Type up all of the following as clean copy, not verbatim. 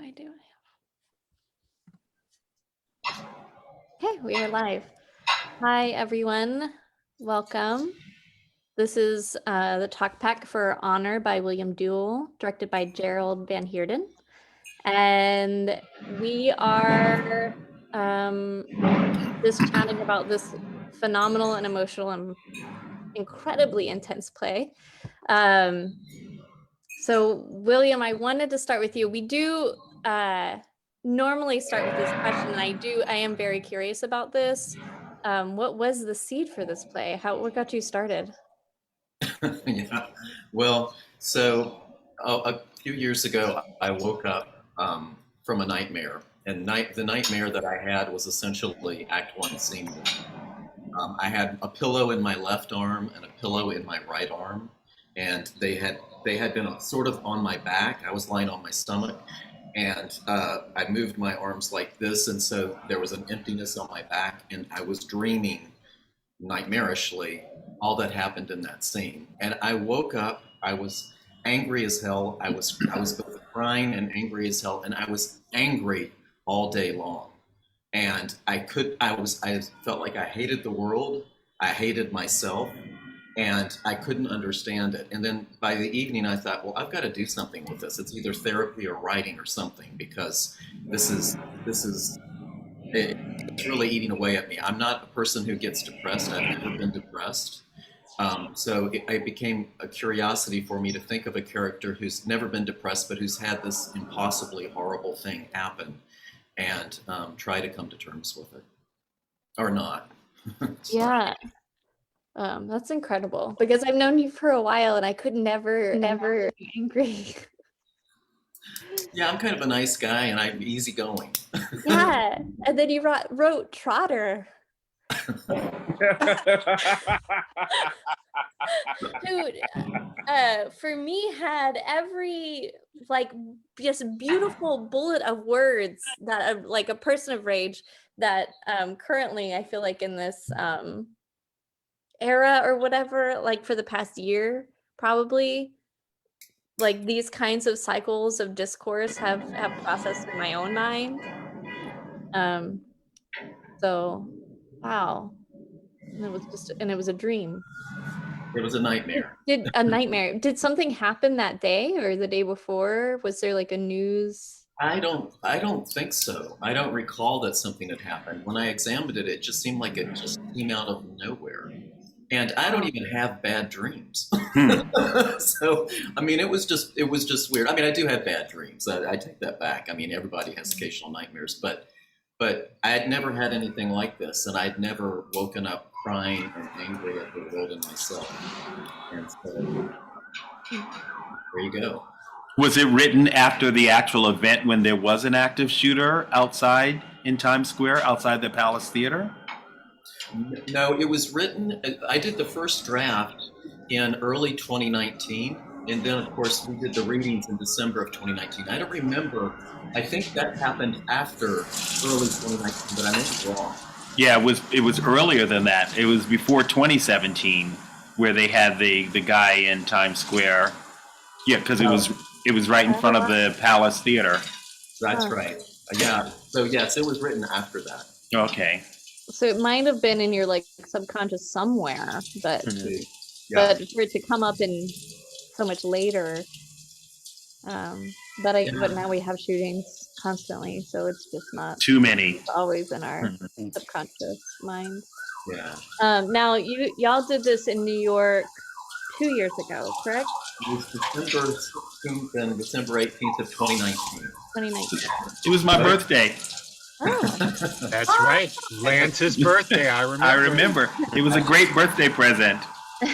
I do? Okay, we are live. Hi, everyone. Welcome. This is the Talkback for Honor by William Duell, directed by Gerald Van Heerden. And we are just chatting about this phenomenal and emotional and incredibly intense play. So, William, I wanted to start with you. We do normally start with this question, and I am very curious about this. What was the seed for this play? What got you started? Yeah, well, so a few years ago, I woke up from a nightmare, and the nightmare that I had was essentially Act One, Scene One. I had a pillow in my left arm and a pillow in my right arm, and they had been sort of on my back. I was lying on my stomach, and I moved my arms like this, and so there was an emptiness on my back, and I was dreaming nightmarishly all that happened in that scene. And I woke up, I was angry as hell. I was both crying and angry as hell, and I was angry all day long. And I felt like I hated the world, I hated myself, and I couldn't understand it. And then by the evening I thought, well, I've got to do something with this. It's either therapy or writing or something, because this is it's really eating away at me. I'm not a person who gets depressed. I've never been depressed. So it became a curiosity for me to think of a character who's never been depressed, but who's had this impossibly horrible thing happen, and try to come to terms with it, or not. Yeah, that's incredible, because I've known you for a while, and I could never be angry. Yeah, I'm kind of a nice guy, and I'm easygoing. Yeah, and then you wrote Trotter. Dude, for me, had every just beautiful bullet of words that like a person of rage that currently I feel like in this era or whatever, like for the past year probably, like these kinds of cycles of discourse have processed in my own mind. So wow. And it was a dream. It was a nightmare. Did a nightmare. Did something happen that day or the day before? Was there like a news? I don't think so. I don't recall that something had happened. When I examined it, it just seemed like it just came out of nowhere. And I don't even have bad dreams. So, I mean, it was just weird. I mean, I do have bad dreams. I take that back. I mean, everybody has occasional nightmares, but I had never had anything like this, and I'd never woken up crying and angry at the world and myself. And so, there you go. Was it written after the actual event when there was an active shooter outside in Times Square, outside the Palace Theater? No, it was written, I did the first draft in early 2019, and then of course we did the readings in December of 2019. I don't remember, I think that happened after early 2019, but I may be wrong. Yeah, it was earlier than that. It was before 2017 where they had the guy in Times Square. Yeah, because it was right in front of the Palace Theater. That's right. Yeah. So yes, it was written after that. Okay. So it might have been in your like subconscious somewhere, but Yeah. but for it to come up in so much later. But now we have shootings constantly, so it's just not too many. It's always in our subconscious mind. Yeah. Now y'all did this in New York 2 years ago, correct? It was December 16th and December 18th of 2019. It was my birthday. Oh. That's right. Lance's birthday. I remember. It was a great birthday present.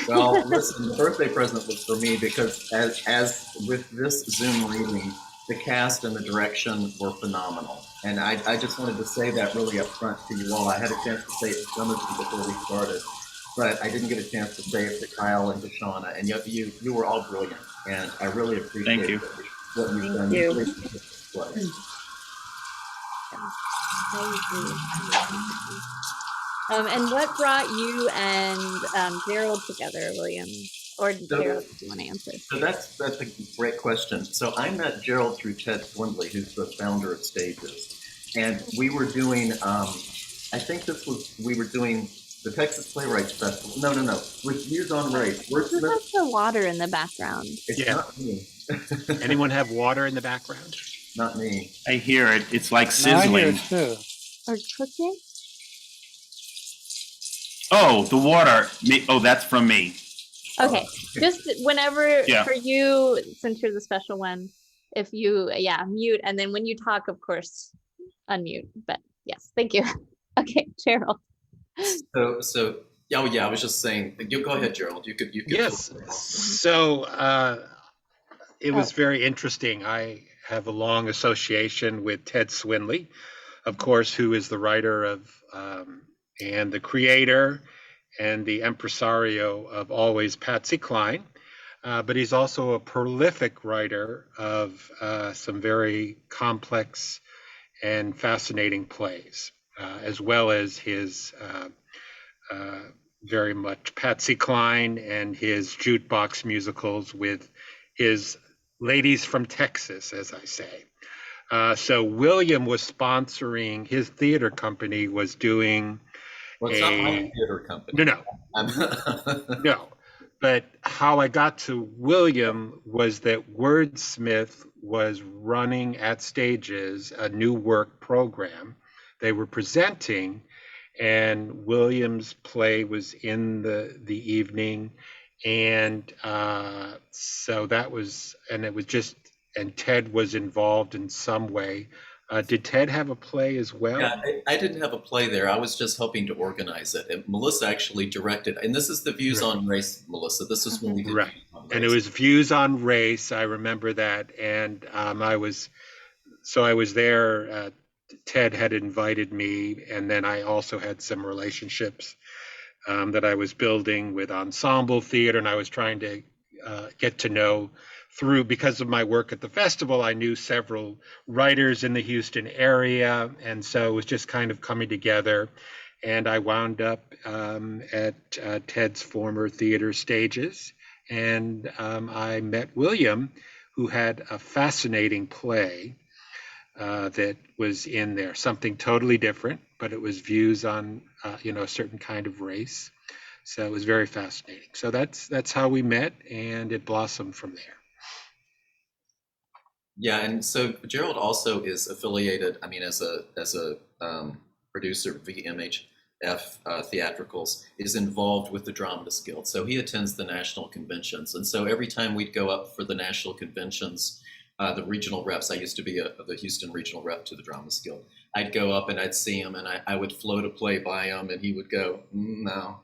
Well, listen, the birthday present was for me because as with this Zoom reading, the cast and the direction were phenomenal. And I just wanted to say that really up front to you all. I had a chance to say it to some of you before we started, but I didn't get a chance to say it to Kyle and to Shauna. And yet you were all brilliant, and I really appreciate Thank you. What you've done. You. Really And what brought you and Gerald together, William? Or So, Gerald, do you want to answer? so that's a great question. So I met Gerald through Ted Swindley, who's the founder of Stages, and we were doing. I think we were doing the Texas Playwrights Festival. No, with Views on Race. Who has the water in the background? It's Yeah. not me. Anyone have water in the background? Not me. I hear it. It's like No, I hear sizzling. it too. Or cooking? Oh, the water. Oh, that's from me. Okay, just whenever Yeah. for you, since you're the special one, if you, mute, and then when you talk, of course, unmute. But yes, thank you. Okay, Gerald. So yeah, I was just saying. You go ahead, Gerald. You could. Yes. So it was very interesting. I have a long association with Ted Swindley, of course, who is the writer of and the creator and the impresario of Always Patsy Cline. But he's also a prolific writer of some very complex and fascinating plays, as well as his very much Patsy Cline and his jukebox musicals with his Ladies from Texas, as I say. So William was sponsoring, his theater company was doing Well, it's not my theater company. No. But how I got to William was that Wordsmyth was running at Stages a new work program they were presenting, and William's play was in the evening, and so that was, and it was just, and Ted was involved in some way. Did Ted have a play as well? Yeah, I didn't have a play there. I was just helping to organize it. And Melissa actually directed, and this is the Views on Race, Melissa. This is when we did Right. Views on Race. And it was Views on Race. I remember that. And I was there. Ted had invited me, and then I also had some relationships that I was building with ensemble theater, and I was trying to get to know through, because of my work at the festival, I knew several writers in the Houston area, and so it was just kind of coming together. And I wound up at Ted's former theater Stages, and I met William, who had a fascinating play that was in there, something totally different, but it was views on a certain kind of race. So it was very fascinating. So that's how we met, and it blossomed from there. Yeah, and so Gerald also is affiliated. I mean, as a producer, vMHF Theatricals is involved with the Dramatists Guild. So he attends the national conventions, and so every time we'd go up for the national conventions, the regional reps. I used to be the Houston regional rep to the Dramatists Guild. I'd go up and I'd see him, and I would float a play by him, and he would go, no.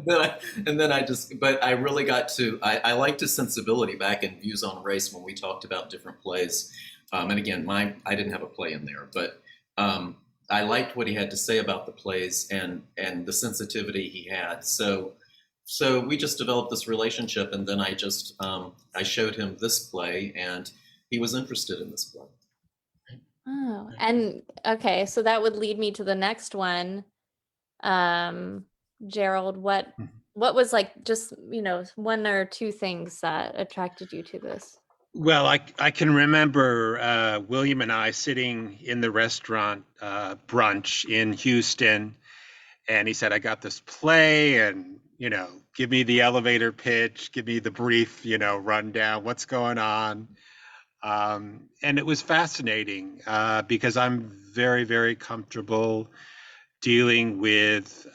But I really got to, I liked his sensibility back in Views on Race when we talked about different plays. And again, I didn't have a play in there, but I liked what he had to say about the plays and the sensitivity he had. So we just developed this relationship, and then I showed him this play, and he was interested in this play. Oh, and okay, so that would lead me to the next one. Gerald, what was like just, one or two things that attracted you to this? Well, I can remember William and I sitting in the restaurant brunch in Houston, and he said, I got this play, and, give me the elevator pitch, give me the brief, rundown, what's going on. And it was fascinating because I'm very, very comfortable dealing with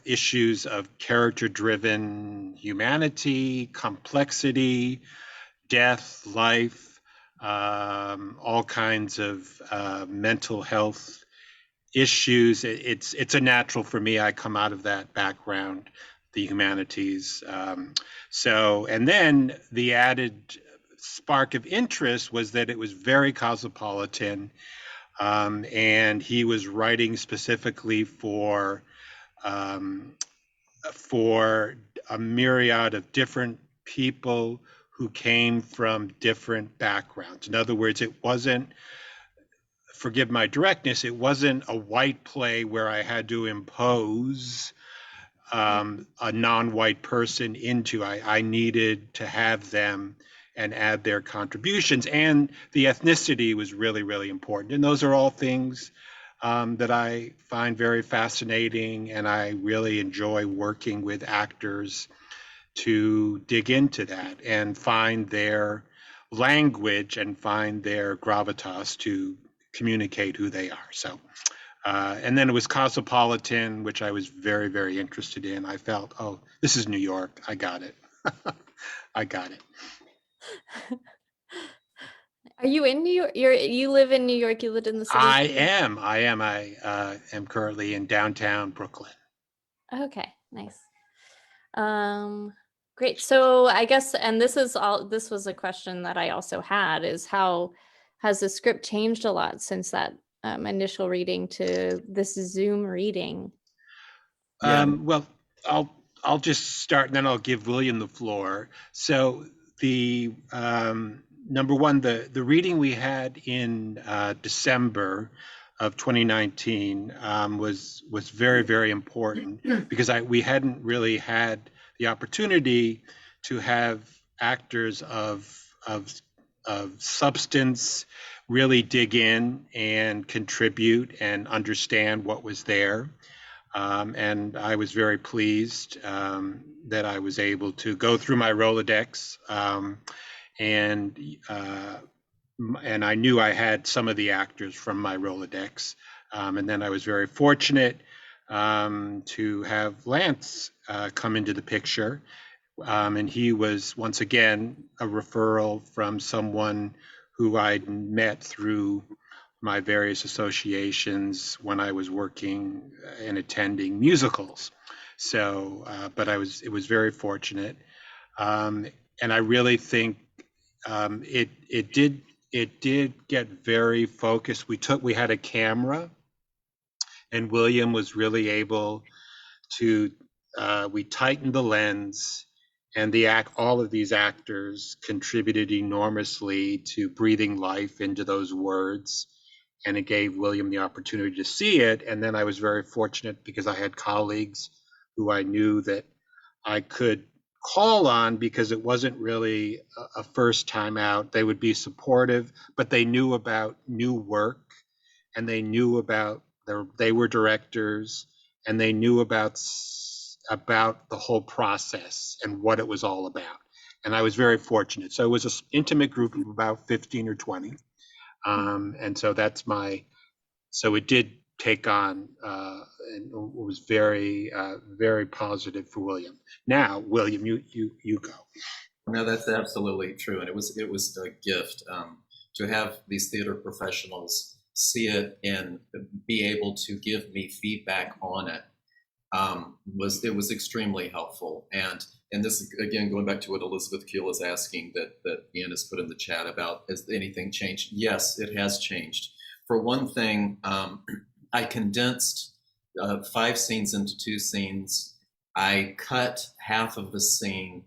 issues of character-driven humanity, complexity, death, life, all kinds of mental health issues. It's a natural for me. I come out of that background, the humanities. And then the added spark of interest was that it was very cosmopolitan. And he was writing specifically for a myriad of different people who came from different backgrounds. In other words, it wasn't, forgive my directness, it wasn't a white play where I had to impose a non-white person into. I needed to have them and add their contributions, and the ethnicity was really, really important. And those are all things that I find very fascinating, and I really enjoy working with actors to dig into that and find their language and find their gravitas to communicate who they are. So, and then it was Cosmopolitan, which I was very, very interested in. I felt, oh, this is New York. I got it. I got it. Are you in New York? You live in New York. You lived in the city. I am. I am currently in downtown Brooklyn. Okay, nice. Great. So I guess, and this was a question that I also had, is how has the script changed a lot since that initial reading to this Zoom reading? Yeah. Well, I'll just start and then I'll give William the floor. So the number one, the reading we had in December of 2019 was very, very important because we hadn't really had the opportunity to have actors of substance really dig in and contribute and understand what was there. And I was very pleased that I was able to go through my Rolodex, and I knew I had some of the actors from my Rolodex. And then I was very fortunate to have Lance come into the picture. And he was, once again, a referral from someone who I'd met through my various associations when I was working and attending musicals. So, but it was very fortunate. And I really think it did get very focused. We had a camera, and William was really able to, we tightened the lens, and all of these actors contributed enormously to breathing life into those words. And it gave William the opportunity to see it. And then I was very fortunate because I had colleagues who I knew that I could call on because it wasn't really a first time out. They would be supportive, but they knew about new work, and they knew about they were directors, and they knew about the whole process and what it was all about. And I was very fortunate. So it was an intimate group of about 15 or 20. And so so it did take on, and it was very, very positive for William. Now, William, you go. No, that's absolutely true. And it was a gift to have these theater professionals see it and be able to give me feedback on it. It was extremely helpful. And this, again, going back to what Elizabeth Keel is asking that Ian has put in the chat about, has anything changed? Yes, it has changed. For one thing, I condensed 5 scenes into 2 scenes. I cut half of the scene.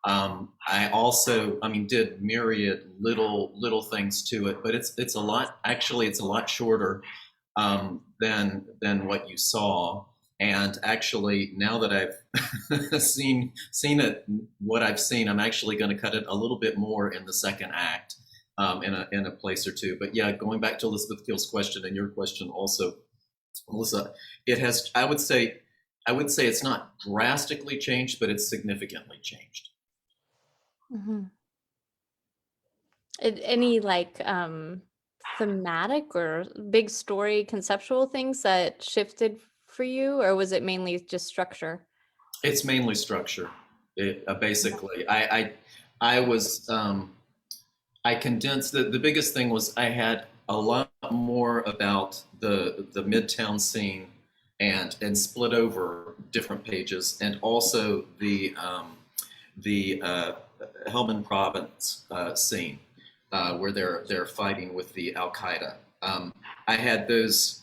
I also, did myriad little things to it, but it's a lot. Actually, it's a lot shorter than what you saw. And actually, now that I've seen it, what I've seen, I'm actually going to cut it a little bit more in the second act, in a place or two. But yeah, going back to Elizabeth Keel's question and your question also, Melissa, it has. I would say it's not drastically changed, but it's significantly changed. Mm-hmm. Any thematic or big story conceptual things that shifted for you, or was it mainly just structure? It's mainly structure. Basically, I condensed. The biggest thing was I had a lot more about the Midtown scene and split over different pages, and also the Helmand Province scene where they're fighting with the Al Qaeda. I had those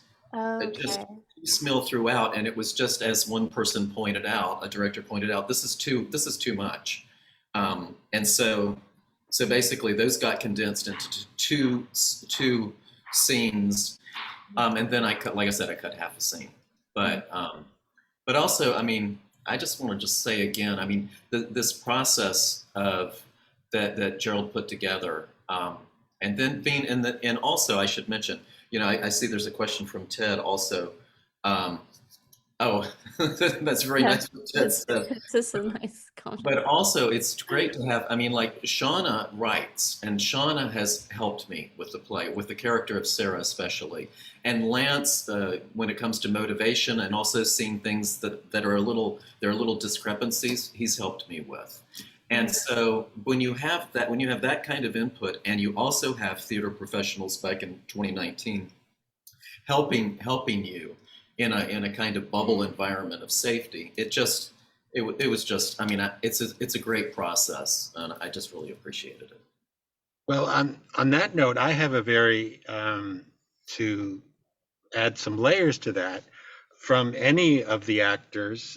just piecemeal throughout, and it was just as one person pointed out, a director pointed out, this is too much, and so basically those got condensed into two scenes, and then I cut, like I said, I cut half a scene, but also, I just want to just say again, I mean, this process of that Gerald put together, and then being in the, and also I should mention, you know, I see there's a question from Ted also. Um, oh, that's very Yeah, nice what Ted said. it's just a nice comment. But also, it's great to have, I mean, like Shauna writes, and Shauna has helped me with the play, with the character of Sarah especially. And Lance, when it comes to motivation and also seeing things that are a little, there are little discrepancies, he's helped me with. And so when you have that kind of input, and you also have theater professionals back in 2019 helping you in a kind of bubble environment of safety, it was just, I mean, it's a great process, and I just really appreciated it. Well, on that note, I have a very, to add some layers to that, from any of the actors,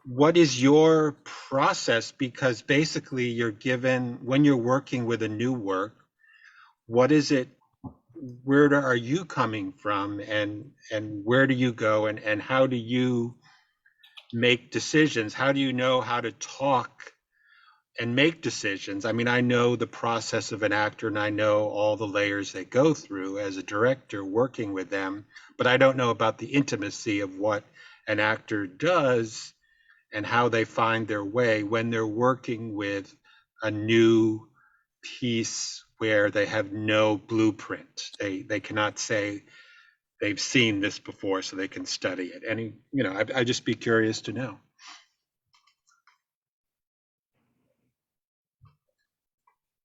what is your process? Because basically you're given, when you're working with a new work, what is it, are you coming from, and where do you go, and how do you make decisions? How do you know how to talk and make decisions? I mean, I know the process of an actor, and I know all the layers they go through as a director working with them, but I don't know about the intimacy of what an actor does and how they find their way when they're working with a new piece where they have no blueprint. They cannot say they've seen this before so they can study it. Any, you know, I'd just be curious to know.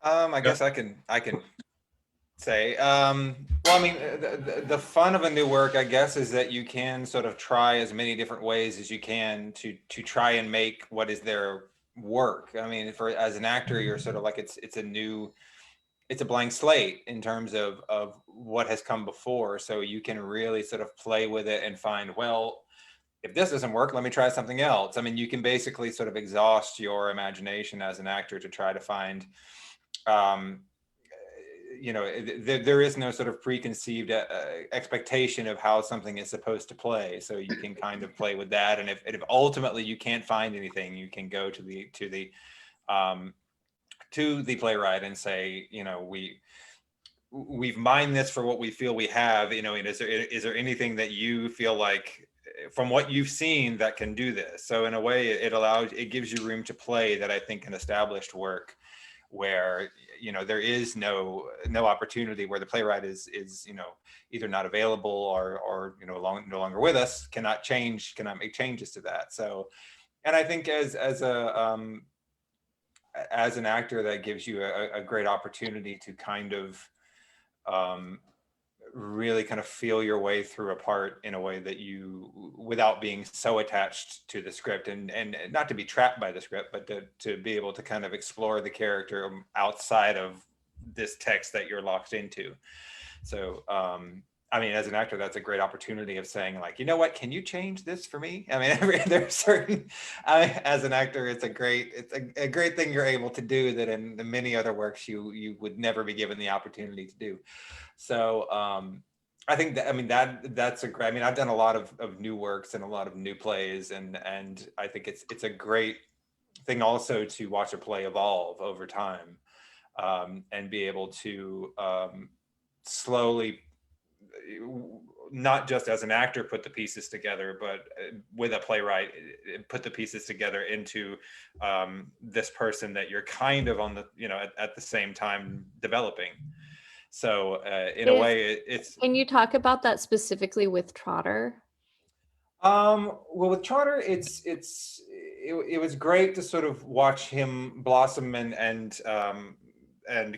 I guess I can say, well, I mean, the fun of a new work, I guess, is that you can sort of try as many different ways as you can to try and make what is their work. I mean, as an actor, you're sort of like, it's a blank slate in terms of what has come before. So you can really sort of play with it and find, well, if this doesn't work, let me try something else. I mean, you can basically sort of exhaust your imagination as an actor to try to find, you know, there is no sort of preconceived expectation of how something is supposed to play. So you can kind of play with that. And if ultimately you can't find anything, you can go to the playwright and say, you know, we've mined this for what we feel we have, you know, and is there anything that you feel like from what you've seen that can do this? So in a way, it gives you room to play that I think an established work where, you know, there is no opportunity, where the playwright is, you know, either not available or you know, no longer with us, cannot make changes to that. So, and I think as an actor, that gives you a great opportunity to kind of really kind of feel your way through a part in a way that without being so attached to the script, and not to be trapped by the script, but to be able to kind of explore the character outside of this text that you're locked into. So, I mean, as an actor, that's a great opportunity of saying, like, you know what, can you change this for me? I mean, there's certain, as an actor, it's a great thing you're able to do that in many other works you would never be given the opportunity to do. So I think that, I mean, that's a great, I mean, I've done a lot of new works and a lot of new plays, and I think it's a great thing also to watch a play evolve over time, and be able to slowly, not just as an actor put the pieces together, but with a playwright put the pieces together into this person that you're kind of on the, you know, at the same time developing. So in a way, it's. Can you talk about that specifically with Trotter? Well, with Trotter, it was great to sort of watch him blossom and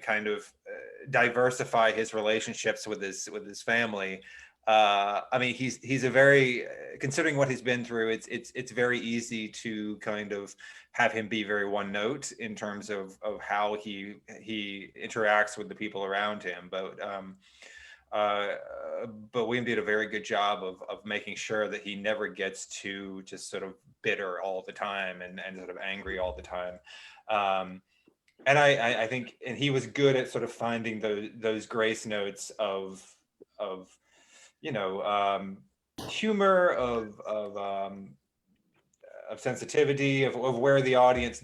kind of diversify his relationships with his family. I mean, he's a very, considering what he's been through, it's very easy to kind of have him be very one note in terms of how he interacts with the people around him. But William did a very good job of making sure that he never gets too just sort of bitter all the time and sort of angry all the time. And I think, and he was good at sort of finding those grace notes of you know, humor, of sensitivity, of where the audience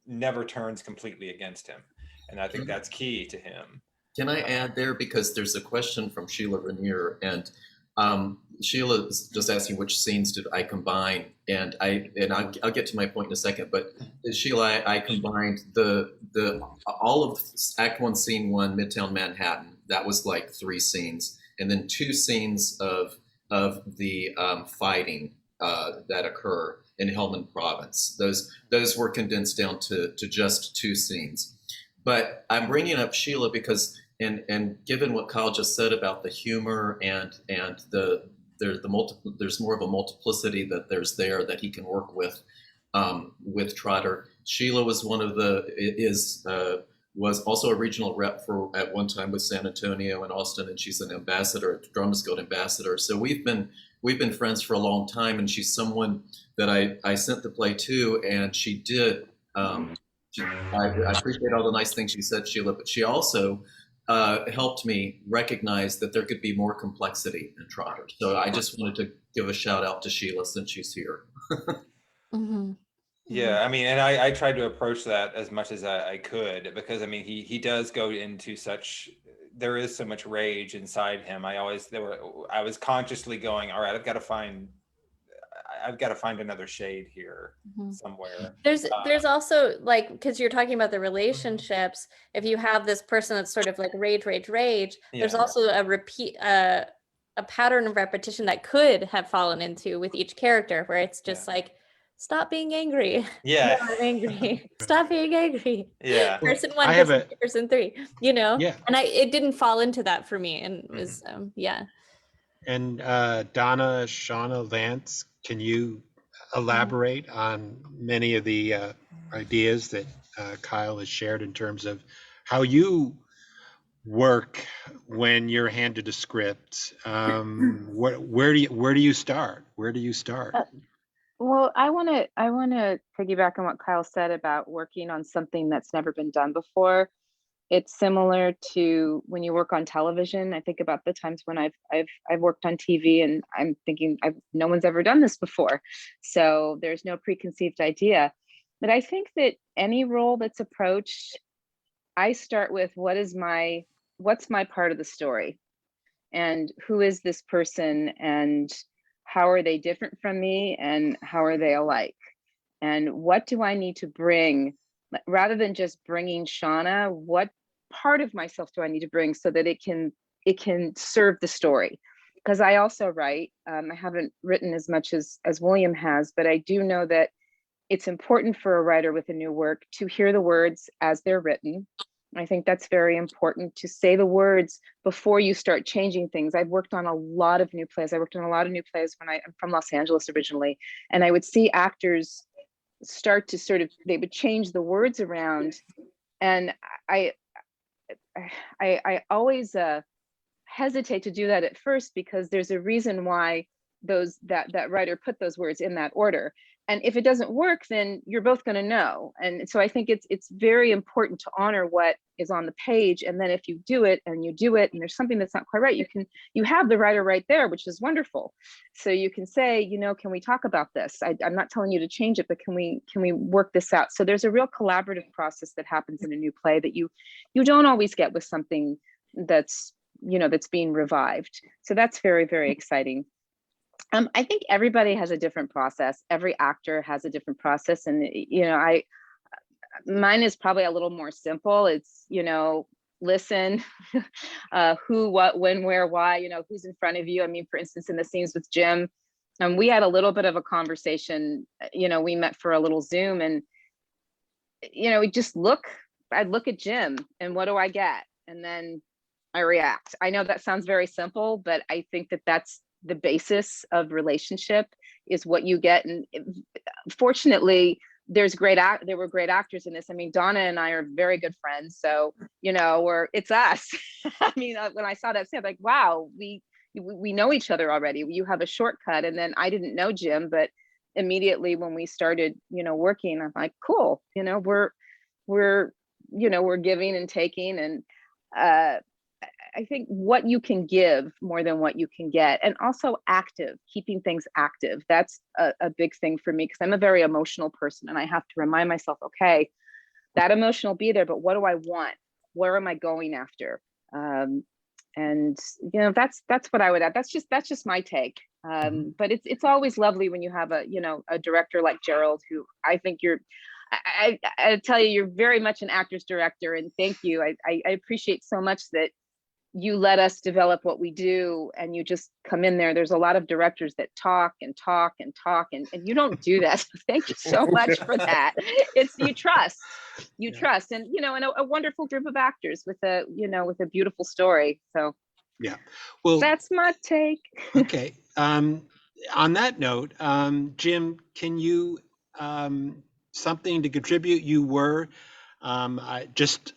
never turns completely against him. And I think that's key to him. Can I add there, because there's a question from Sheila Rainier, and Sheila is just asking which scenes did I combine, and I'll get to my point in a second. But Sheila, I combined the all of Act 1, Scene 1, Midtown Manhattan. That was like 3 scenes, and then 2 scenes of the fighting that occur in Helmand Province. Those were condensed down to just 2 scenes. But I'm bringing up Sheila because, and given what Kyle just said about the humor and there's more of a multiplicity that he can work with Trotter. Sheila was was also a regional rep at one time with San Antonio and Austin, and she's an ambassador, a Dramas Guild ambassador. So we've been friends for a long time, and she's someone that I sent the play to, and she did. I appreciate all the nice things she said, Sheila, but she also helped me recognize that there could be more complexity in Trotter. So I just wanted to give a shout out to Sheila since she's here. Mm-hmm. Yeah, I mean, and I tried to approach that as much as I could, because I mean, he does go into there is so much rage inside him. I was consciously going, all right, I've got to find another shade here somewhere. There's also, like, because you're talking about the relationships, if you have this person that's sort of like rage, there's also a pattern of repetition that could have fallen into with each character, where it's just like, stop being angry. Yeah. No, I'm angry. Stop being angry. Yeah. Person 1, person 3, Yeah. And it didn't fall into that for me, and it was yeah. And Donna, Shauna, Lance, can you elaborate on many of the ideas that Kyle has shared in terms of how you work when you're handed a script? Where do you start? Where do you start? Well, I want to piggyback on what Kyle said about working on something that's never been done before. It's similar to when you work on television. I think about the times when I've worked on TV, and I'm thinking no one's ever done this before, so there's no preconceived idea. But I think that any role that's approached, I start with what's my part of the story, and who is this person, and how are they different from me, and how are they alike, and what do I need to bring, rather than just bringing Shauna, what part of myself do I need to bring so that it can serve the story? Because I also write. I haven't written as much as William has, but I do know that it's important for a writer with a new work to hear the words as they're written. I think that's very important, to say the words before you start changing things. I've worked on a lot of new plays. I worked on a lot of new plays when I'm from Los Angeles originally, and I would see actors start to they would change the words around, and I always hesitate to do that at first, because there's a reason why that writer put those words in that order. And if it doesn't work, then you're both going to know. And so I think it's very important to honor what is on the page. And then if you do it and there's something that's not quite right, you have the writer right there, which is wonderful. So you can say, can we talk about this? I'm not telling you to change it, but can we work this out? So there's a real collaborative process that happens in a new play that you don't always get with something that's being revived. So that's very, very exciting. I think everybody has a different process. Every actor has a different process. And, mine is probably a little more simple. It's, listen, who, what, when, where, why, who's in front of you. I mean, for instance, in the scenes with Jim, we had a little bit of a conversation, we met for a little Zoom, and, I'd look at Jim and what do I get? And then I react. I know that sounds very simple, but I think that that's the basis of relationship, is what you get. And fortunately, there were great actors in this. I mean, Donna and I are very good friends, so it's us. I mean, when I saw that scene, I'm like, wow, we know each other already. You have a shortcut. And then I didn't know Jim, but immediately when we started working, I'm like, cool, we're giving and taking. And I think what you can give more than what you can get, and also active, keeping things active. That's a big thing for me, because I'm a very emotional person, and I have to remind myself, okay, that emotion will be there, but what do I want? Where am I going after? And you know, that's what I would add. That's just my take. But it's always lovely when you have a director like Gerald, who I think I tell you, you're very much an actor's director, and thank you. I appreciate so much that you let us develop what we do, and you just come in there. There's a lot of directors that talk and talk and talk, and you don't do that. Thank you so much for that. It's you trust, and and a wonderful group of actors with a beautiful story. So Yeah. Well, that's my take. okay. On that note, Jim, can you something to contribute? You were just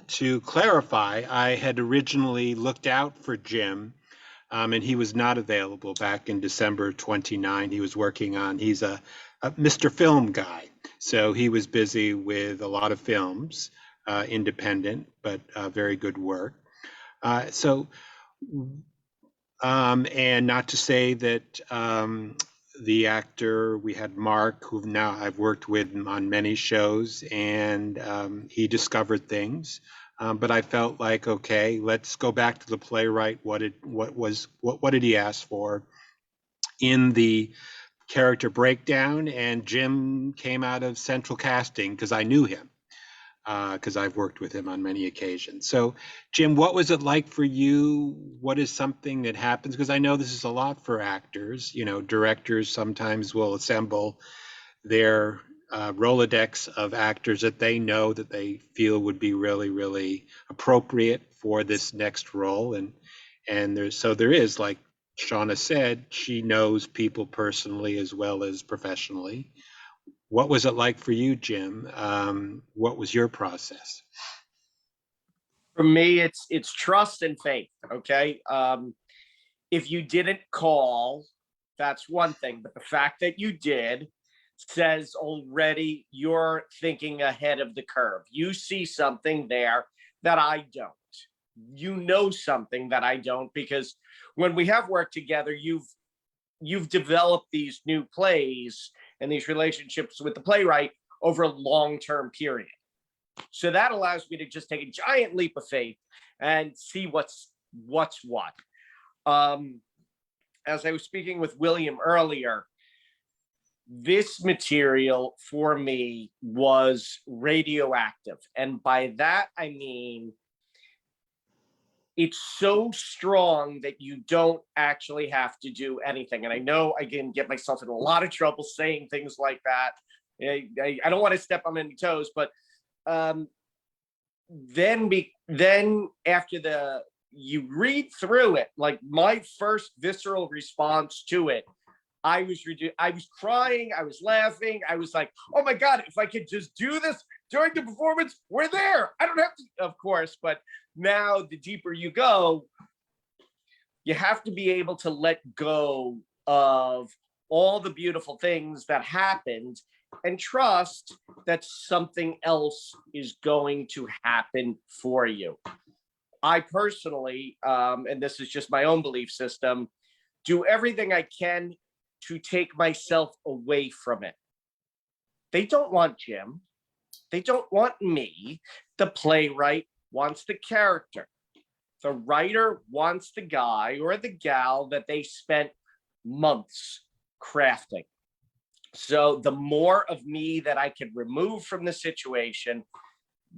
to clarify, I had originally looked out for Jim, and he was not available back in December 29. He was working on, he's a Mr. Film guy. So he was busy with a lot of films, independent, but very good work. And not to say that the actor, we had Mark, who now I've worked with on many shows, and he discovered things. But I felt like, okay, let's go back to the playwright. What did he ask for in the character breakdown? And Jim came out of central casting because I knew him, because I've worked with him on many occasions. So, Jim, what was it like for you? What is something that happens? Because I know this is a lot for actors. Directors sometimes will assemble their Rolodex of actors that they know that they feel would be really, really appropriate for this next role. And there is, like Shauna said, she knows people personally as well as professionally. What was it like for you, Jim? What was your process? For me, it's trust and faith. Okay. If you didn't call, that's one thing, but the fact that you did says already you're thinking ahead of the curve. You see something there that I don't. You know something that I don't, because when we have worked together, you've developed these new plays and these relationships with the playwright over a long-term period. So that allows me to just take a giant leap of faith and see what's what. As I was speaking with William earlier, this material for me was radioactive. And by that, I mean, it's so strong that you don't actually have to do anything. And I know I can get myself in a lot of trouble saying things like that. I don't want to step on any toes, but then after you read through it, like my first visceral response to it, I was crying, I was laughing, I was like, oh my God, if I could just do this during the performance, we're there. I don't have to, of course, but now the deeper you go, you have to be able to let go of all the beautiful things that happened and trust that something else is going to happen for you. I personally, and this is just my own belief system, do everything I can to take myself away from it. They don't want Jim. They don't want me. The playwright wants the character. The writer wants the guy or the gal that they spent months crafting. So the more of me that I can remove from the situation,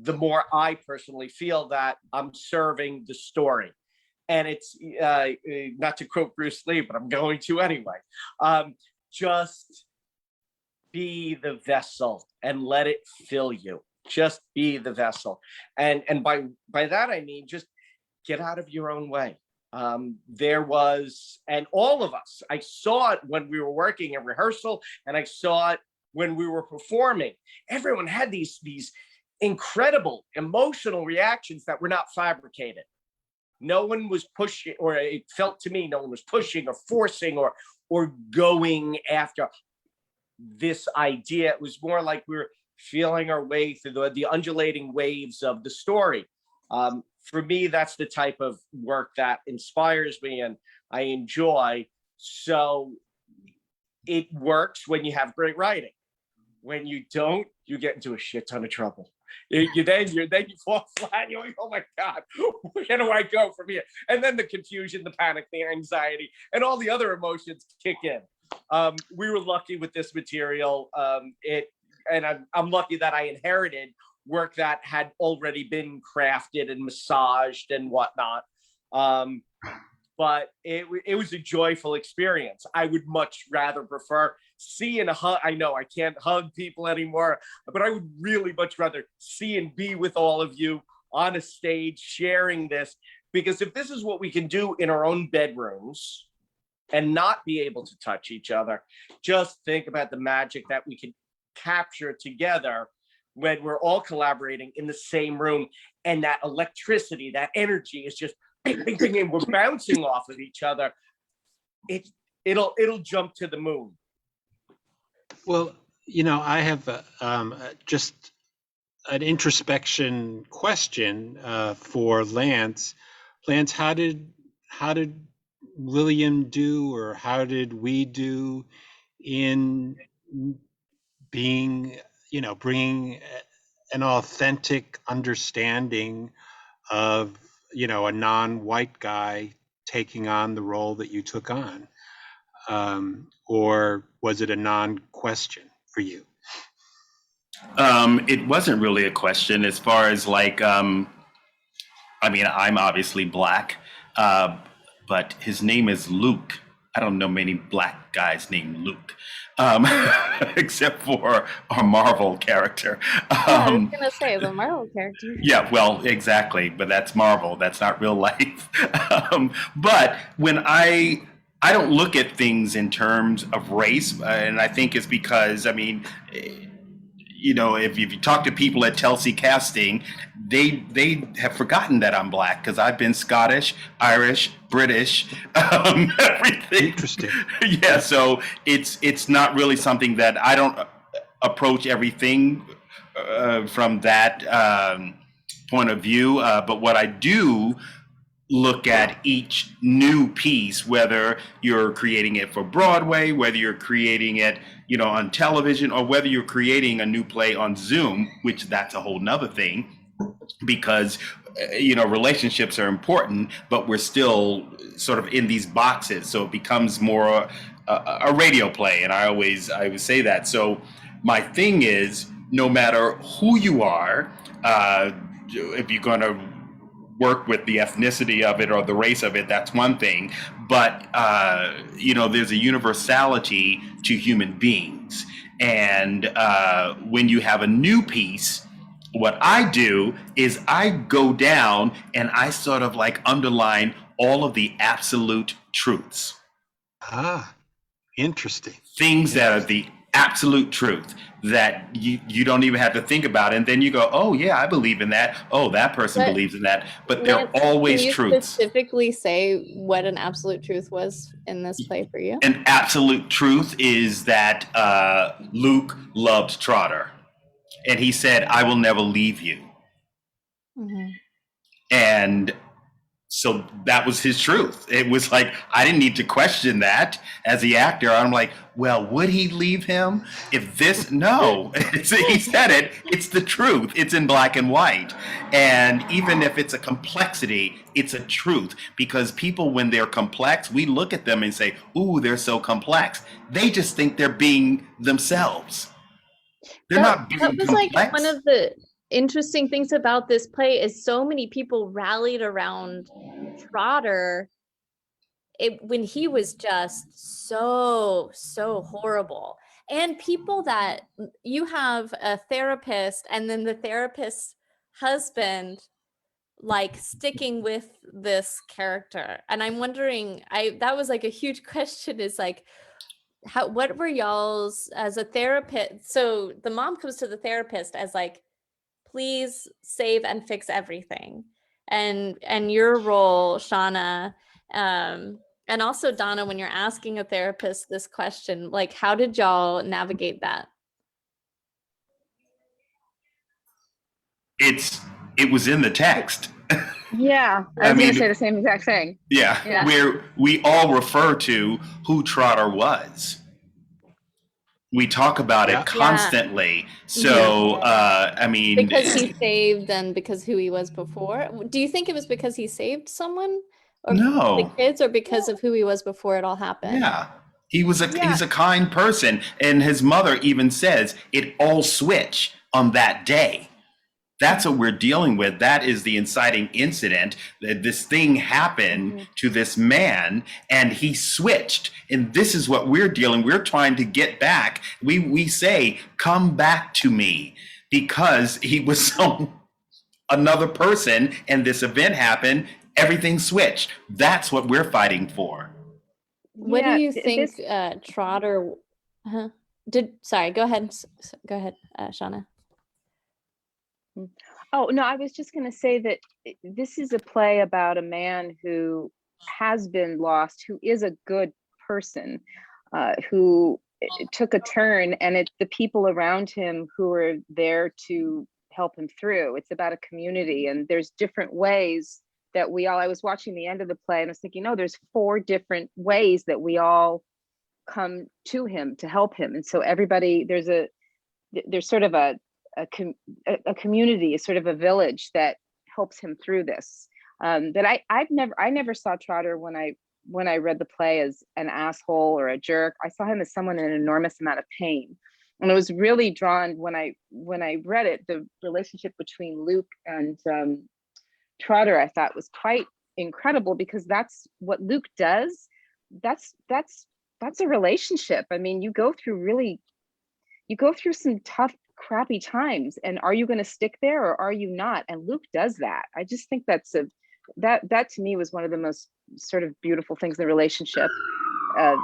the more I personally feel that I'm serving the story. And it's not to quote Bruce Lee, but I'm going to anyway. Just be the vessel and let it fill you. Just be the vessel. And by that, I mean, just get out of your own way. There was, and all of us, I saw it when we were working in rehearsal, and I saw it when we were performing. Everyone had these incredible emotional reactions that were not fabricated. No one was pushing, or it felt to me, no one was pushing or forcing or going after this idea. It was more like we were feeling our way through the undulating waves of the story. For me, that's the type of work that inspires me and I enjoy. So it works when you have great writing. When you don't, you get into a shit ton of trouble. Then you fall flat. You're like, oh my God, where do I go from here? And then the confusion, the panic, the anxiety, and all the other emotions kick in. We were lucky with this material. I'm lucky that I inherited work that had already been crafted and massaged and whatnot. But it was a joyful experience. I would much rather prefer seeing a hug. I know I can't hug people anymore, but I would really much rather see and be with all of you on a stage sharing this, because if this is what we can do in our own bedrooms and not be able to touch each other, just think about the magic that we can capture together when we're all collaborating in the same room, and that electricity, that energy is just bing, bing, bing, and we're bouncing off of each other. It'll jump to the moon. Well, I have just an introspection question for Lance. Lance, how did William do, or how did we do in being, bringing an authentic understanding of, a non-white guy taking on the role that you took on? Or was it a non-question for you? It wasn't really a question as far as like, I'm obviously Black, but his name is Luke. I don't know many Black guys named Luke, except for our Marvel character. I was gonna say the Marvel character. Yeah, well, exactly, but that's Marvel. That's not real life. But when I don't look at things in terms of race, and I think it's because, if you talk to people at Telsey Casting, they have forgotten that I'm Black, because I've been Scottish, Irish, British, everything. Interesting. Yeah, so it's not really something that I don't approach everything from that point of view. But what I do look at each new piece, whether you're creating it for Broadway, whether you're creating it, on television, or whether you're creating a new play on Zoom, which that's a whole nother thing, because relationships are important, but we're still sort of in these boxes, so it becomes more a radio play. And I always say that. So my thing is, no matter who you are, if you're going to work with the ethnicity of it or the race of it, that's one thing. But, there's a universality to human beings. And when you have a new piece, what I do is I go down and I sort of like underline all of the absolute truths. Ah, interesting. Things that are the absolute truth that you don't even have to think about, and then you go, oh yeah, I believe in that. Oh, that person believes in that. But they're always can you truths. Specifically say what an absolute truth was in this play for you? An absolute truth is that Luke loved Trotter, and he said, "I will never leave you." Mm-hmm. And so that was his truth. It was like, I didn't need to question that as the actor. I'm like, well, would he leave him? No, he said it, it's the truth. It's in black and white. And even if it's a complexity, it's a truth, because people, when they're complex, we look at them and say, ooh, they're so complex. They just think they're being themselves. They're not being complex. That was like one of the interesting things about this play is so many people rallied around Trotter when he was just so horrible. And people that you have a therapist, and then the therapist's husband like sticking with this character. And I'm wondering, that was like a huge question, is like, what were y'all's as a therapist? So the mom comes to the therapist as like, please save and fix everything. And your role, Shauna, and also Donna, when you're asking a therapist this question, like, how did y'all navigate that? It's It was in the text. Yeah, I I was mean, going to say the same exact thing. Yeah, where we all refer to who Trotter was. We talk about Yeah. it constantly. So, I mean, Because he saved and because who he was before. Do you think it was because he saved someone or the no, kids, or because of who he was before it all happened? yeah, he's Yeah. a kind person, and his mother even says it all switch on that day. That's what we're dealing with. That is the inciting incident. That this thing happened to this man, and he switched. And this is what we're dealing. We're trying to get back. We say, "Come back to me," because he was another person, and this event happened. Everything switched. That's what we're fighting for. What do Yeah, you think this- Trotter sorry, go ahead. Go ahead, Shauna. Oh, no, I was just going to say that this is a play about a man who has been lost, who is a good person, who took a turn, and it's the people around him who are there to help him through. It's about a community, and there's different ways that I was watching the end of the play and I was thinking, no, there's 4 different ways that we all come to him to help him. And so everybody, there's sort of a community, sort of a village that helps him through this. That I never saw Trotter when I read the play as an asshole or a jerk. I saw him as someone in an enormous amount of pain, and I was really drawn when I read it. The relationship between Luke and Trotter, I thought, was quite incredible, because that's what Luke does. That's a relationship. I mean, you go through some tough, crappy times, and are you going to stick there or are you not? And Luke does that. I just think that to me was one of the most sort of beautiful things in the relationship of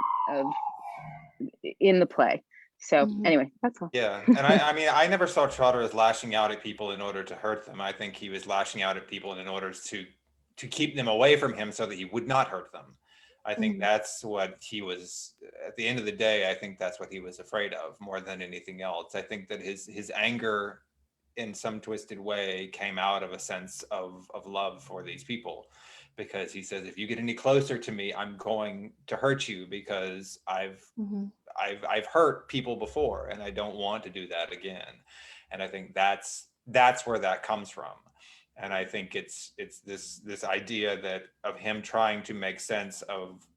in the play. So anyway, that's all. Yeah, and I mean, I never saw Trotter as lashing out at people in order to hurt them. I think he was lashing out at people in order to keep them away from him so that he would not hurt them. I think that's what he was, at the end of the day, I think that's what he was afraid of more than anything else. I think that his anger in some twisted way came out of a sense of love for these people, because he says, if you get any closer to me, I'm going to hurt you, because I've hurt people before and I don't want to do that again. And I think that's where that comes from. And I think it's this idea that of him trying to make sense of,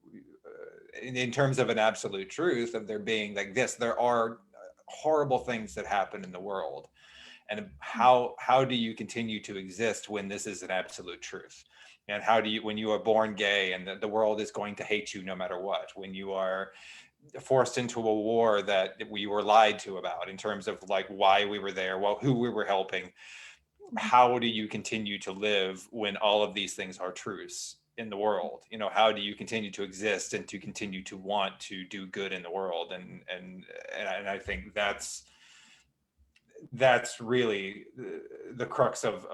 in terms of an absolute truth, of there being like this, there are horrible things that happen in the world. And how do you continue to exist when this is an absolute truth? And how do you, when you are born gay and the world is going to hate you no matter what, when you are forced into a war that we were lied to about in terms of like why we were there, who we were helping, how do you continue to live when all of these things are truths in the world? You know, how do you continue to exist and to continue to want to do good in the world? And I think that's really the crux of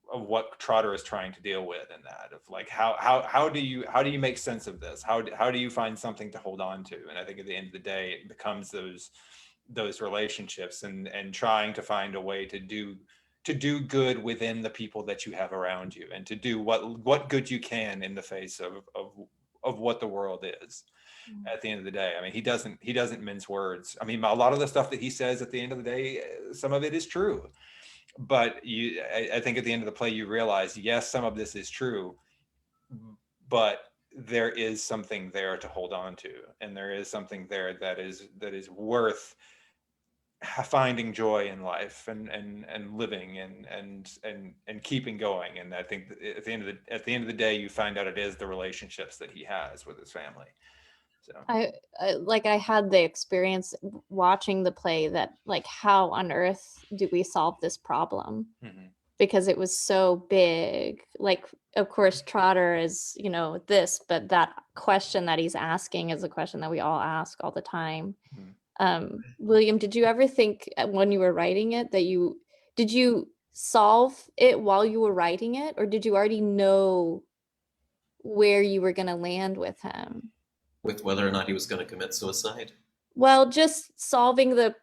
what Trotter is trying to deal with, in that of like how do you make sense of this? How do you find something to hold on to? And I think at the end of the day, it becomes those relationships and trying to find a way to do good within the people that you have around you, and to do what good you can in the face of what the world is. At the end of the day, I mean, he doesn't mince words. I mean, a lot of the stuff that he says at the end of the day, some of it is true, but I think at the end of the play you realize, yes, some of this is true, but there is something there to hold on to, and there is something there that is worth finding joy in life and living and keeping going. And I think at the end of the day, you find out it is the relationships that he has with his family. So I had the experience watching the play that, like, how on earth do we solve this problem? Because it was so big. Like, of course, Trotter is, this, but that question that he's asking is a question that we all ask all the time. William, did you ever think when you were writing it that did you solve it while you were writing it, or did you already know where you were going to land with him? With whether or not he was going to commit suicide? Well, just solving the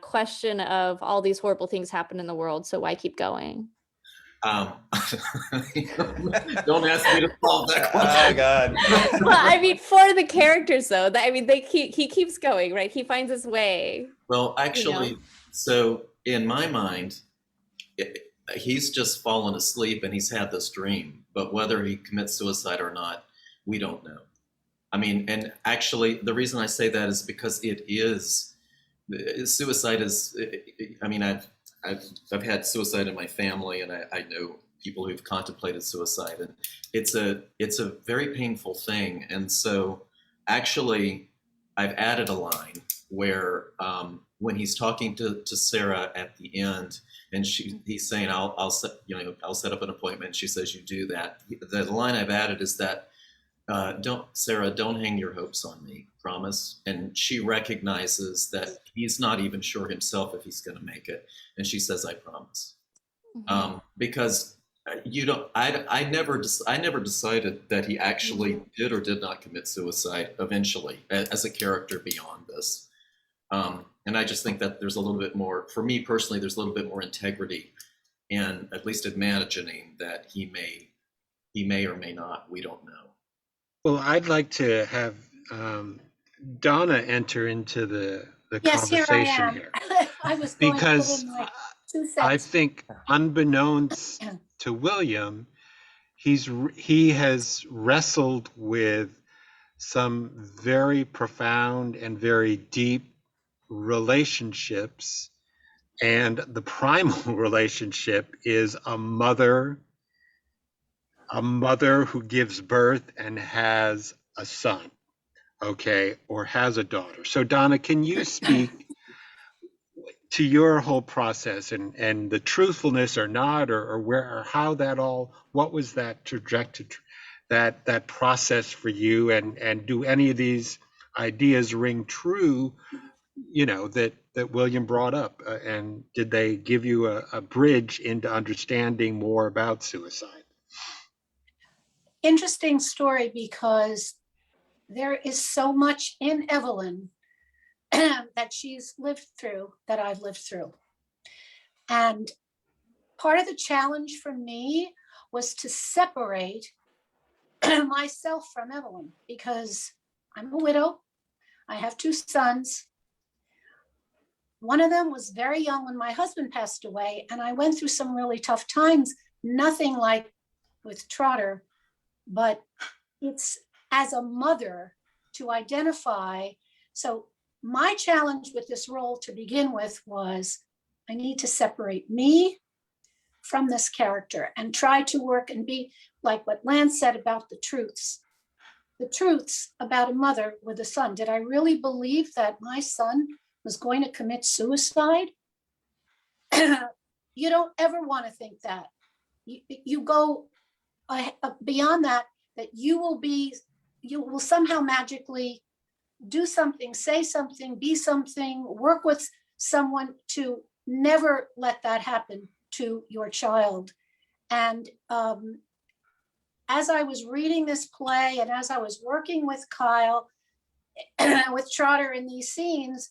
question of all these horrible things happen in the world, so why keep going? Don't ask me to solve that Oh question. God. Well, I mean, for the characters though, I mean, he keeps going, right? He finds his way. Well, actually, You know? so in my mind, he's just fallen asleep and he's had this dream. But whether he commits suicide or not, we don't know. I mean, and actually, the reason I say that is because suicide is. I mean, I've had suicide in my family, and I know people who've contemplated suicide, and it's a very painful thing. And so, actually, I've added a line where when he's talking to Sarah at the end, and he's saying, I'll set up an appointment. She says, you do that. The line I've added is that don't hang your hopes on me, promise. And she recognizes that he's not even sure himself if he's going to make it, and she says, I promise. Because I never decided that he actually did or did not commit suicide eventually as a character beyond this. And I just think that there's a little bit more, for me personally, there's a little bit more integrity in at least imagining that he may or may not, we don't know. Well, I'd like to have Donna enter into the Yes, here I conversation am. here. I was going to put Because in my 2 I cents. think, unbeknownst to William, he has wrestled with some very profound and very deep relationships, and the primal relationship is a mother who gives birth and has a son, okay, or has a daughter. So Donna, can you speak to your whole process and the truthfulness or not, or where, or how that all, what was that trajectory, that process for you, and do any of these ideas ring true, that William brought up, and did they give you a bridge into understanding more about suicide? Interesting story, because there is so much in Evelyn that she's lived through that I've lived through. And part of the challenge for me was to separate myself from Evelyn, because I'm a widow. I have 2 sons. One of them was very young when my husband passed away, and I went through some really tough times, nothing like with Trotter, but it's as a mother to identify. So my challenge with this role to begin with was, I need to separate me from this character and try to work and be like what Lance said about the truths about a mother with a son. Did I really believe that my son was going to commit suicide? You don't ever want to think that. You go beyond that you will somehow magically do something, say something, be something, work with someone to never let that happen to your child. And as I was reading this play, and as I was working with Kyle, with Trotter in these scenes,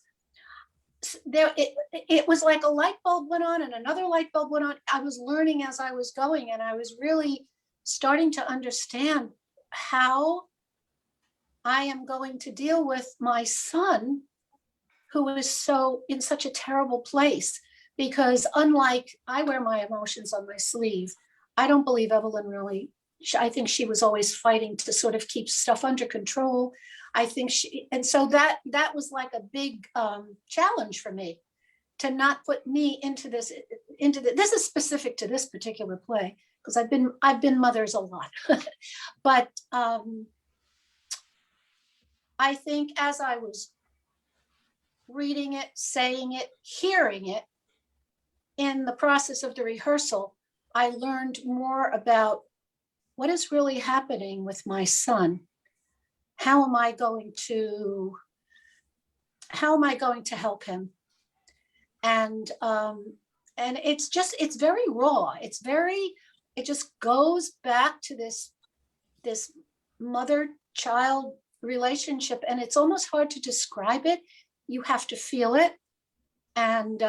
it was like a light bulb went on and another light bulb went on. I was learning as I was going, and I was really starting to understand how I am going to deal with my son, who is in such a terrible place. Because unlike, I wear my emotions on my sleeve, I don't believe Evelyn really, I think she was always fighting to sort of keep stuff under control. I think and so that was like a big challenge for me, to not put me into this. This is specific to this particular play, because I've been mothers a lot. But I think as I was reading it, saying it, hearing it, in the process of the rehearsal, I learned more about what is really happening with my son. How am I going to help him? And it's very raw. It just goes back to this mother-child relationship, and it's almost hard to describe it. You have to feel it. And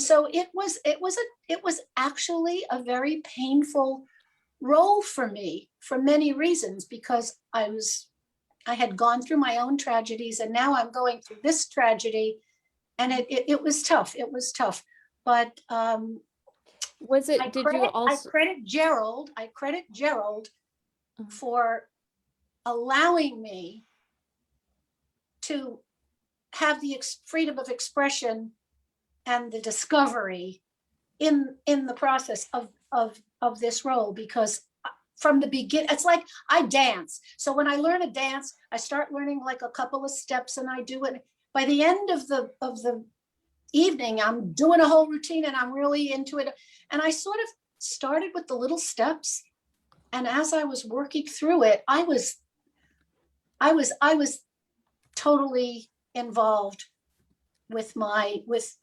so it was actually a very painful role for me for many reasons, because I had gone through my own tragedies, and now I'm going through this tragedy, and it was tough. It was tough. But Was it, I did you also, credit Gerald for allowing me to have the freedom of expression and the discovery in the process of this role, because from the beginning, it's like I dance. So when I learn a dance, I start learning like a couple of steps, and I do it. By the end of the evening, I'm doing a whole routine, and I'm really into it. And I sort of started with the little steps, and as I was working through it, I was totally involved with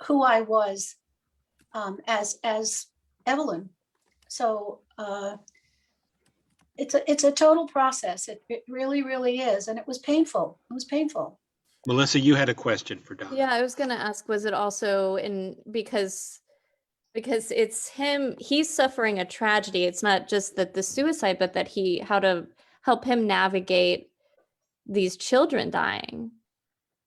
who I was as Evelyn. So it's a total process. It really, really is. And it was painful. It was painful. Melissa, you had a question for Don. yeah, I was gonna ask, was it also because it's him, he's suffering a tragedy. It's not just that the suicide, but that how to help him navigate these children dying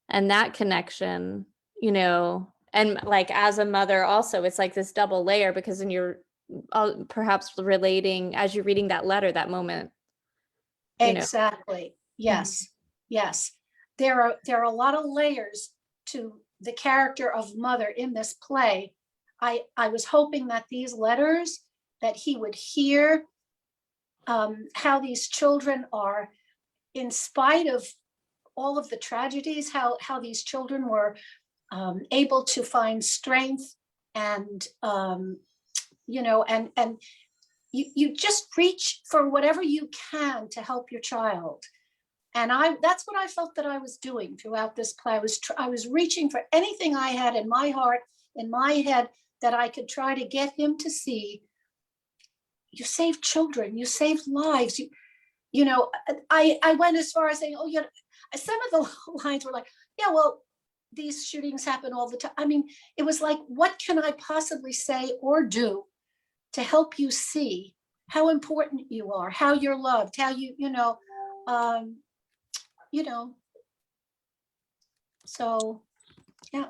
and that connection, and like as a mother also, it's like this double layer, because then you're perhaps relating as you're reading that letter, that moment. Exactly. Yes. Yes. There are a lot of layers to the character of mother in this play. I was hoping that these letters, that he would hear how these children are, in spite of all of the tragedies, how these children were able to find strength, and and you just reach for whatever you can to help your child. And that's what I felt that I was doing throughout this play. I was reaching for anything I had in my heart, in my head, that I could try to get him to see. You save children, you save lives. I went as far as saying, oh yeah, some of the lines were like, yeah, well, these shootings happen all the time. I mean, it was like, what can I possibly say or do to help you see how important you are, how you're loved, how so yeah.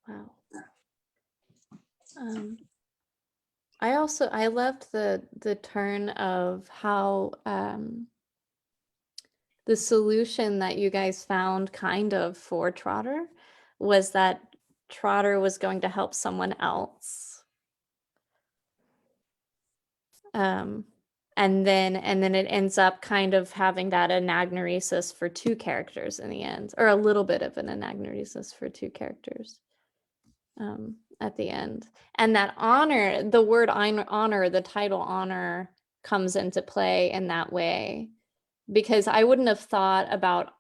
Wow. I loved the turn of how the solution that you guys found kind of for Trotter was that Trotter was going to help someone else. And then it ends up kind of having that anagnoresis for two characters in the end, or a little bit of an anagnoresis for two characters at the end. And that honor, the word honor, the title honor, comes into play in that way, because I wouldn't have thought about,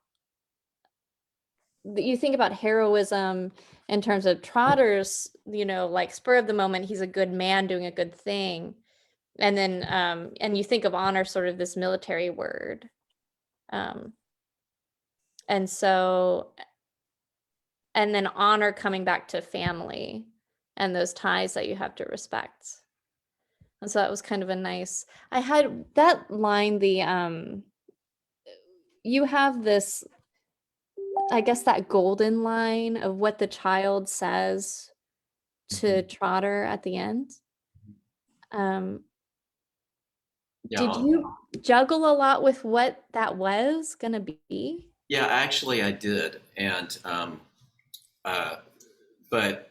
you think about heroism in terms of Trotter's, like spur of the moment, he's a good man doing a good thing. And then, and you think of honor, sort of this military word. And so, and then honor coming back to family and those ties that you have to respect. And so that was kind of a nice, I had that line, you have this, I guess, that golden line of what the child says to Trotter at the end. Yeah. Did you juggle a lot with what that was going to be? Yeah, actually I did. And, but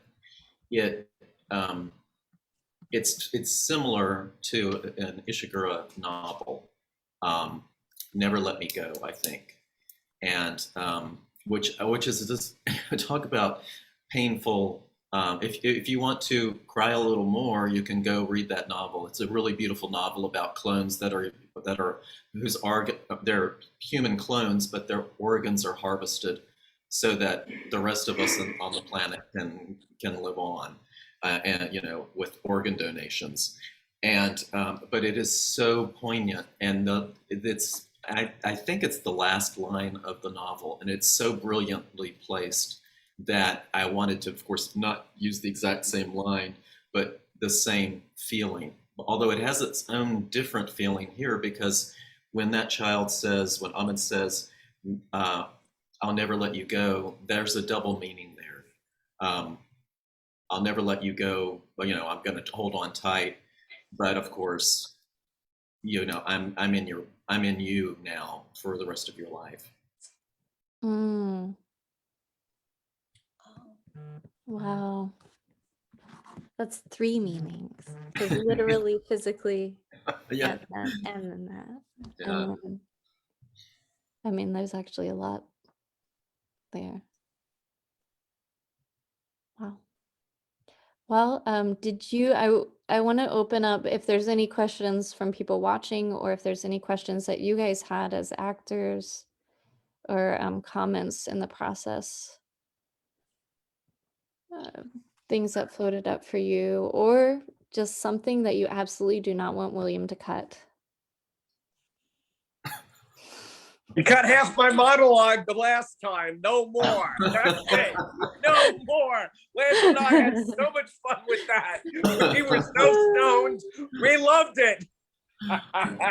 it's similar to an Ishiguro novel, Never Let Me Go, I think. And, which is this, talk about painful. If you want to cry a little more, you can go read that novel. It's a really beautiful novel about clones they're human clones, but their organs are harvested so that the rest of us on the planet can live on, and with organ donations. And but it is so poignant, and I think it's the last line of the novel, and it's so brilliantly placed that I wanted to, of course, not use the exact same line, but the same feeling. Although it has its own different feeling here, because when that child says, when Ahmed says, I'll never let you go, there's a double meaning there. I'll never let you go, but I'm going to hold on tight. But of course, I'm in you now for the rest of your life. Mm. Wow. That's 3 meanings. Because literally, physically, Yeah. and then that. Yeah. And then, I mean, there's actually a lot there. Wow. Well, did you, I want to open up if there's any questions from people watching, or if there's any questions that you guys had as actors, or comments in the process. Things that floated up for you, or just something that you absolutely do not want William to cut. You cut half my monologue the last time. No more. That's it. No more. Lance and I had so much fun with that. We were so stoned. We loved it. I've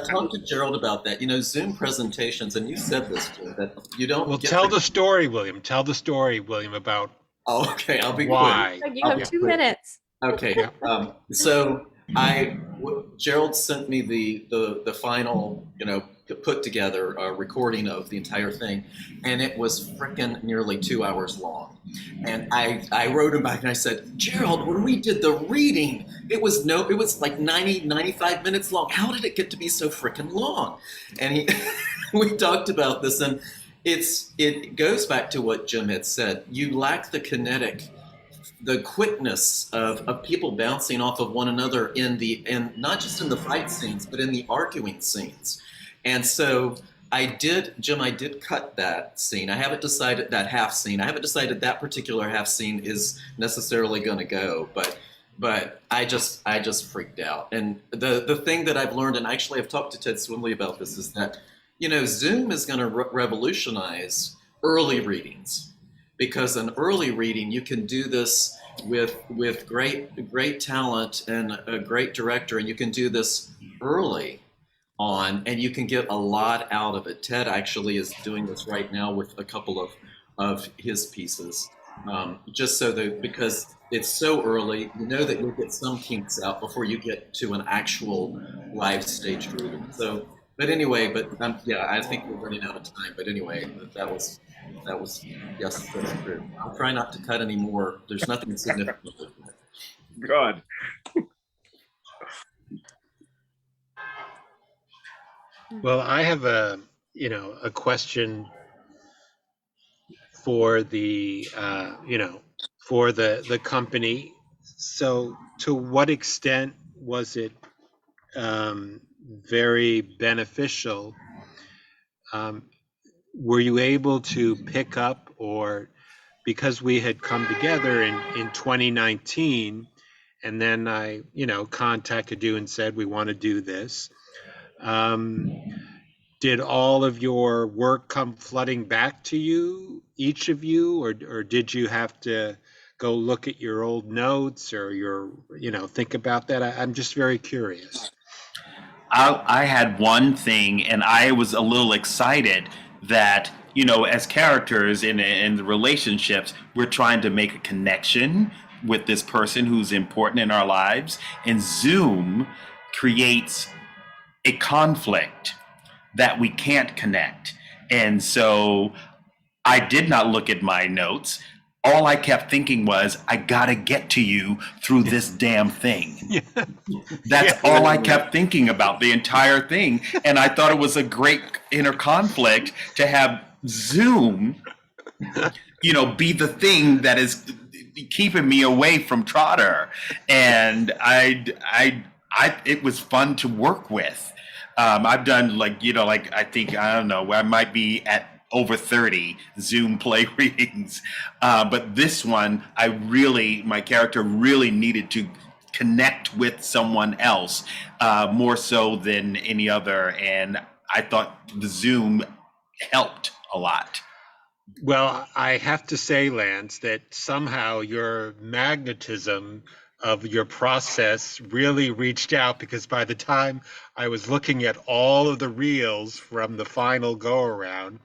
talked to Gerald about that. Zoom presentations, and you said this too, that you don't. Well, tell the story, William. Tell the story, William, about. Oh, okay. I'll be why. quick. You have 2 minutes. Okay. So Gerald sent me the final, put together recording of the entire thing, and it was frickin' nearly 2 hours long. And I wrote him back and I said, Gerald, when we did the reading, it was like 95 minutes long. How did it get to be so frickin' long? And we talked about this, and it goes back to what Jim had said. You lack the quickness of people bouncing off of one another in not just in the fight scenes, but in the arguing scenes. And so Jim, I did cut that scene. I haven't decided that half scene. I haven't decided that particular half scene is necessarily going to go, but I just freaked out. And the thing that I've learned, and actually I've talked to Ted Swindley about this, is that, Zoom is going to revolutionize early readings. Because an early reading, you can do this with great talent and a great director, and you can do this early on, and you can get a lot out of it. Ted actually is doing this right now with a couple of his pieces, just so that, because it's so early, that you'll get some kinks out before you get to an actual live staged reading. So, but anyway, I think we're running out of time. But anyway, that was yes, that's true. I'll try not to cut any more. There's nothing significant. Good. Well, I have a question for the for the company. So, to what extent was it very beneficial? Were you able to pick up, or because we had come together in 2019, and then I contacted you and said we want to do this, did all of your work come flooding back to you, each of you, or did you have to go look at your old notes, or think about that? I'm just very curious. I had one thing, and I was a little excited that, as characters in the relationships, we're trying to make a connection with this person who's important in our lives. And Zoom creates a conflict that we can't connect. And so I did not look at my notes. All I kept thinking was, I gotta get to you through this damn thing. Yeah. That's all I kept thinking about the entire thing. And I thought it was a great inner conflict to have Zoom, be the thing that is keeping me away from Trotter. And it was fun to work with. I've done I might be at over 30 Zoom play readings. But this one, my character really needed to connect with someone else more so than any other. And I thought the Zoom helped a lot. Well, I have to say, Lance, that somehow your magnetism of your process really reached out, because by the time I was looking at all of the reels from the final go around,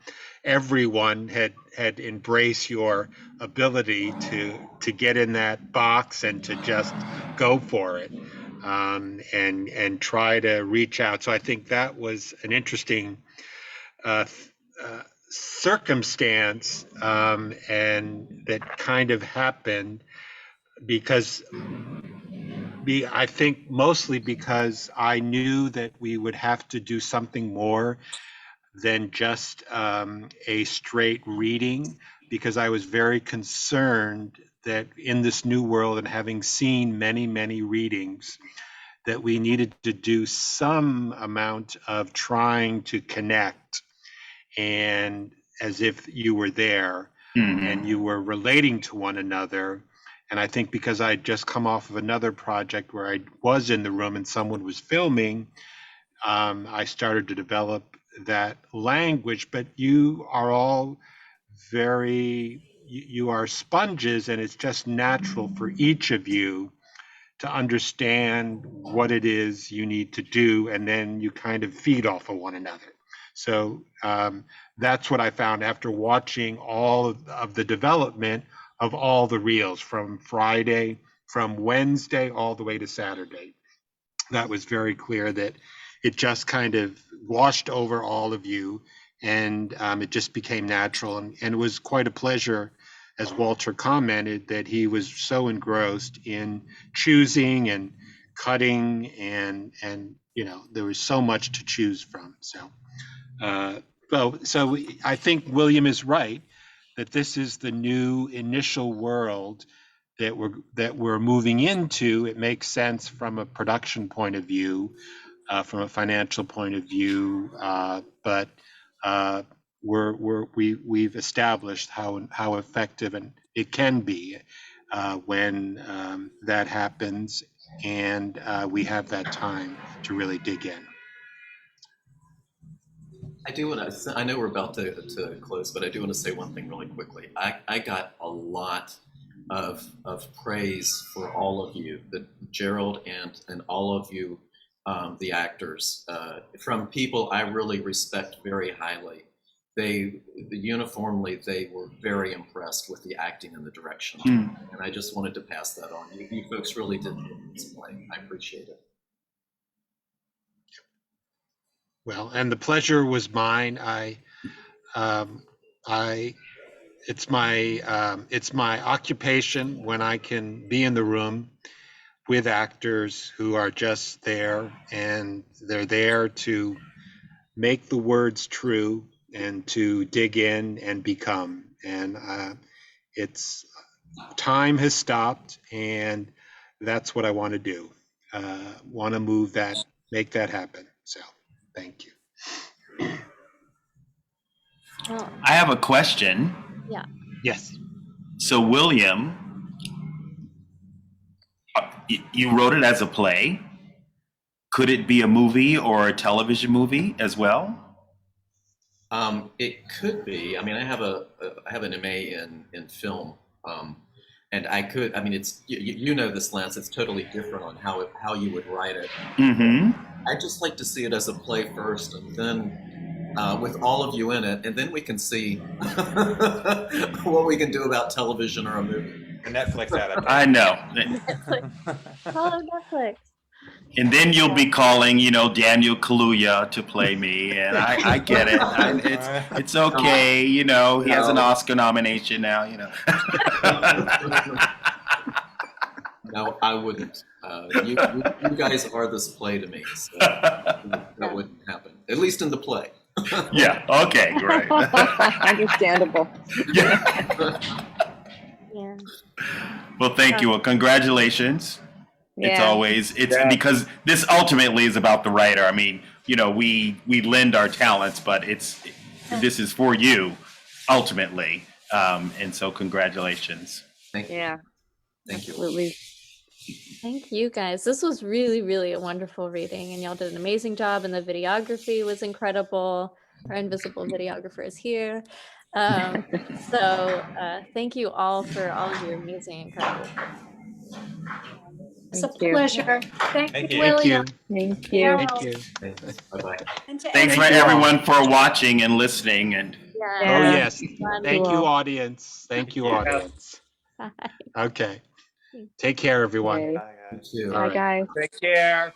everyone had embraced your ability to get in that box and to just go for it, and try to reach out. So I think that was an interesting circumstance, and that kind of happened because I think mostly because I knew that we would have to do something more than just a straight reading, because I was very concerned that in this new world, and having seen many, many readings, that we needed to do some amount of trying to connect, and as if you were there and you were relating to one another. And I think because I had just come off of another project where I was in the room and someone was filming, I started to develop that language. But you are all you are sponges, and it's just natural for each of you to understand what it is you need to do, and then you kind of feed off of one another. So that's what I found after watching all of the development of all the reels from Wednesday all the way to Saturday. That was very clear that it just kind of washed over all of you, and it just became natural. And it was quite a pleasure, as Walter commented, that he was so engrossed in choosing and cutting, and there was so much to choose from. So I think William is right that this is the new initial world that we're moving into. It makes sense from a production point of view, from a financial point of view, but we've established how effective and it can be when that happens, and we have that time to really dig in. I do want to, I know we're about to close, but I do want to say one thing really quickly. I got a lot of praise for all of you, Gerald and all of you, the actors, from people I really respect very highly. Uniformly, they were very impressed with the acting and the direction. And I just wanted to pass that on. You folks really did this play. I appreciate it. Well, and the pleasure was mine. It's my occupation when I can be in the room with actors who are just there, and they're there to make the words true and to dig in and become. And it's time has stopped, and that's what I want to do. Want to make that happen. So thank you. Well, I have a question. yeah. Yes. So William, you wrote it as a play. Could it be a movie or a television movie as well? It could be. I mean, I have an MA in film, and I could. I mean, it's you know this, Lance. It's totally different on how you would write it. I just like to see it as a play first, and then with all of you in it, and then we can see what we can do about television or a movie. The Netflix adaptation. I know. Netflix. Hello, Netflix. And then you'll be calling, Daniel Kaluuya to play me, and I get it. It's okay, he has an Oscar nomination now, No, I wouldn't. You guys are this play to me, so that wouldn't happen. At least in the play. Yeah. Okay. Great. Understandable. Yeah. Yeah. Well, thank you. Well, congratulations. It's because this ultimately is about the writer. I mean, we lend our talents, but this is for you ultimately. And so congratulations. Thank you. Yeah, Thank you. absolutely. Thank you guys. This was really, really a wonderful reading, and y'all did an amazing job, and the videography was incredible. Our invisible videographer is here. Thank you all for all of your amazing, incredible work. It's a Thank you. pleasure. Thank Thank you, you. Thank William. you. Thank you. Daryl, Thank you. Thank you. Bye-bye. and to Thanks for Thank you all. everyone for watching and listening. And Yeah. Oh, Yeah. yes. Fun. Thank you, Cool. audience. Thank you, Yeah. audience. Bye. Okay. Take care, everyone. Okay. Bye, guys. You too. All Bye, right. guys. Take care.